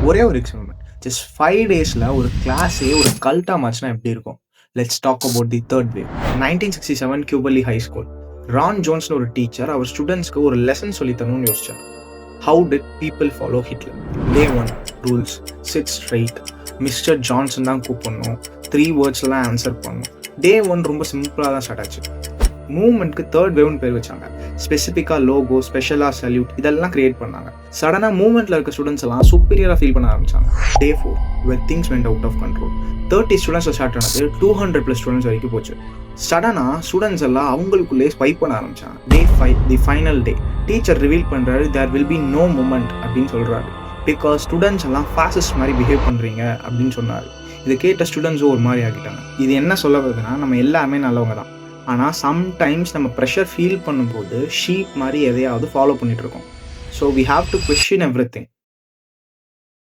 ஒரே ஒரு experiment. Just 5 டேஸ்ல ஒரு கிளாஸே ஒரு கல்ட்டா மாறுச்சுனா எப்படி இருக்கும்? Let's talk about the third wave. 1967 Cubberley high school. Ron ஜோன்ஸ்னு ஒரு டீச்சர் அவர் ஸ்டூடெண்ட்ஸ்க்கு ஒரு லெசன் சொல்லி தரணும்னு யோசிச்சார். How did people follow Hitler? Day 1 rules. Sit straight. Mister Johnson தான் கூப்பிடணும். 3 வேர்ட்ஸ்லாம் ஆன்சர் பண்ணணும். டே 1 ரொம்ப சிம்பிளாக தான் ஸ்டார்ட் ஆச்சு. மூவ்மெண்ட்க்கு தேர்ட் வேவ்னு பேர் வச்சாங்க. ஸ்பெசிஃபிக்காக லோகோ, ஸ்பெஷலாக சல்யூட் இதெல்லாம் கிரியேட் பண்ணாங்க. சடனாக மூவ்மெண்ட்டில் இருக்க ஸ்டூடெண்ட்ஸ் எல்லாம் சுப்பீரியராக ஃபீல் பண்ண ஆரம்பிச்சாங்க. டே 4 where things went out of control. 30 students start ஆனது 200+ ஸ்டூடெண்ட்ஸ் வரைக்கும் போச்சு. சடனாக ஸ்டூடெண்ட்ஸ் எல்லாம் அவங்களுக்குள்ளே ஸ்வைப் பண்ண ஆரம்பிச்சாங்க. Day 5 the final day. Teacher reveal பண்ணுறாரு there will be no movement அப்படின்னு சொல்கிறாரு. பிகாஸ் ஸ்டூடெண்ட்ஸ் எல்லாம் ஃபாசிஸ்ட் மாதிரி பிஹேவ் பண்ணுறீங்க அப்படின்னு சொன்னார். இதை கேட்ட ஸ்டூடெண்ட்ஸும் ஒரு மாதிரி ஆகிட்டாங்க. இது என்ன சொல்ல வருதுன்னா, நம்ம எல்லாமே நல்லவங்க தான். ஆனால் சம்டைம்ஸ் நம்ம ப்ரெஷர் ஃபீல் பண்ணும்போது ஷீப் மாதிரி எதையாவது ஃபாலோ பண்ணிகிட்ருக்கோம். So we have to question everything.